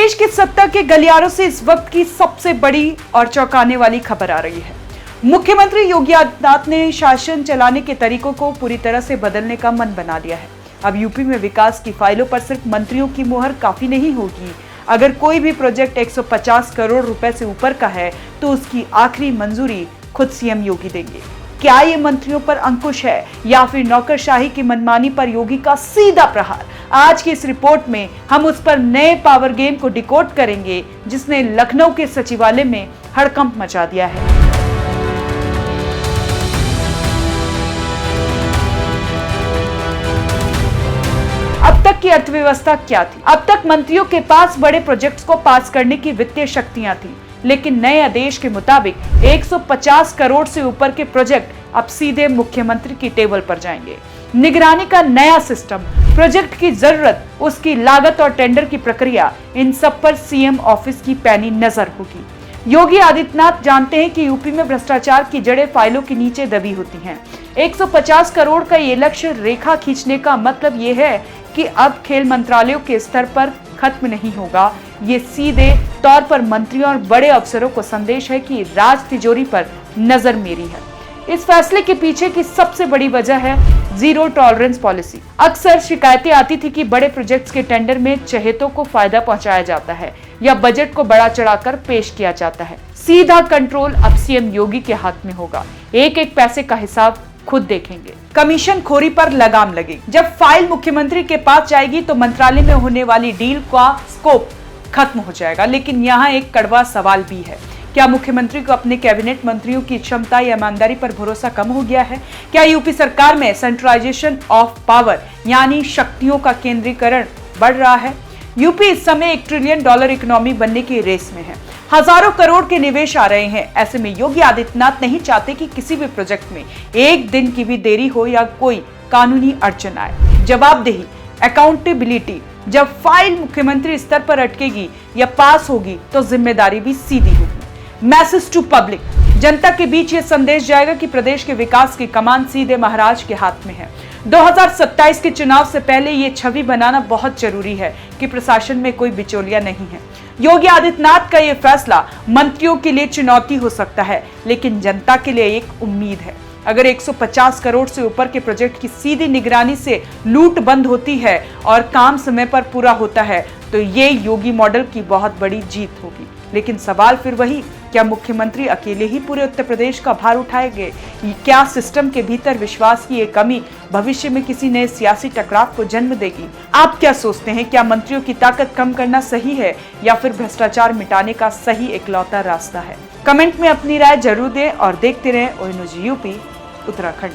प्रदेश की सत्ता के गलियारों से इस वक्त की सबसे बड़ी और चौंकाने वाली खबर आ रही है। मुख्यमंत्री योगी आदित्यनाथ ने शासन चलाने के तरीकों को पूरी तरह से बदलने का मन बना लिया है। अब यूपी में विकास की फाइलों पर सिर्फ मंत्रियों की मुहर काफी नहीं होगी। अगर कोई भी प्रोजेक्ट 150 करोड़ रुपए से ऊपर का है तो उसकी आखिरी मंजूरी खुद सीएम योगी देंगे। क्या ये मंत्रियों पर अंकुश है या फिर नौकरशाही की मनमानी पर योगी का सीधा प्रहार? आज की इस रिपोर्ट में हम उस पर नए पावर गेम को डिकोड करेंगे जिसने लखनऊ के सचिवालय में हड़कंप मचा दिया है। अब तक की अर्थव्यवस्था क्या थी? अब तक मंत्रियों के पास बड़े प्रोजेक्ट्स को पास करने की वित्तीय शक्तियां थी, लेकिन नए आदेश के मुताबिक 150 करोड़ से ऊपर के प्रोजेक्ट अब सीधे मुख्यमंत्री की टेबल पर जाएंगे। निगरानी का नया सिस्टम, प्रोजेक्ट की जरूरत, उसकी लागत और टेंडर की प्रक्रिया, इन सब पर सीएम ऑफिस की पैनी नजर होगी। योगी आदित्यनाथ जानते हैं कि यूपी में भ्रष्टाचार की जड़ें फाइलों के नीचे दबी होती हैं। 150 करोड़ का ये लक्ष्य रेखा खींचने का मतलब ये है कि अब खेल मंत्रालयों के स्तर पर खत्म नहीं होगा। ये सीधे तौर पर मंत्रियों और बड़े अफसरों को संदेश है कि राज तिजोरी पर नजर मेरी है। इस फैसले के पीछे की सबसे बड़ी वजह है जीरो टॉलरेंस पॉलिसी। अक्सर शिकायतें आती थी कि बड़े प्रोजेक्ट्स के टेंडर में चहेतों को फायदा पहुंचाया जाता है या बजट को बढ़ा चढ़ाकर पेश किया जाता है। सीधा कंट्रोल अब सीएम योगी के हाथ में होगा। एक एक पैसे का हिसाब खुद देखेंगे। कमीशन खोरी पर लगाम लगेगी। जब फाइल मुख्यमंत्री के पास जाएगी तो मंत्रालय में होने वाली डील का स्कोप खत्म हो जाएगा। लेकिन यहाँ एक कड़वा सवाल भी है। क्या मुख्यमंत्री को अपने कैबिनेट मंत्रियों की क्षमता या ईमानदारी पर भरोसा कम हो गया है? क्या यूपी सरकार में सेंट्रलाइजेशन ऑफ पावर यानी शक्तियों का केंद्रीकरण बढ़ रहा है? यूपी इस समय $1 ट्रिलियन इकोनॉमी बनने की रेस में है। हजारों करोड़ के निवेश आ रहे हैं। ऐसे में योगी आदित्यनाथ नहीं चाहते कि किसी भी प्रोजेक्ट में एक दिन की भी देरी हो या कोई कानूनी अड़चन आए। जवाबदेही, अकाउंटेबिलिटी, जब फाइल मुख्यमंत्री स्तर पर अटकेगी या पास होगी तो जिम्मेदारी भी सीधी होगी। मैसेज टू पब्लिक, जनता के बीच ये संदेश जाएगा कि प्रदेश के विकास की कमान सीधे महाराज के हाथ में है। 2027 के चुनाव से पहले ये छवि बनाना बहुत जरूरी है कि प्रशासन में कोई बिचौलिया नहीं है। योगी आदित्यनाथ का ये फैसला मंत्रियों के लिए चुनौती हो सकता है, लेकिन जनता के लिए एक उम्मीद है। अगर 150 करोड़ से ऊपर के प्रोजेक्ट की सीधी निगरानी से लूट बंद होती है और काम समय पर पूरा होता है तो ये योगी मॉडल की बहुत बड़ी जीत होगी। लेकिन सवाल फिर वही, क्या मुख्यमंत्री अकेले ही पूरे उत्तर प्रदेश का भार उठाएंगे? क्या सिस्टम के भीतर विश्वास की एक कमी भविष्य में किसी नए सियासी टकराव को जन्म देगी? आप क्या सोचते हैं? क्या मंत्रियों की ताकत कम करना सही है या फिर भ्रष्टाचार मिटाने का सही इकलौता रास्ता है? कमेंट में अपनी राय जरूर दें और देखते रहें ओएनजीयूपी उत्तराखंड।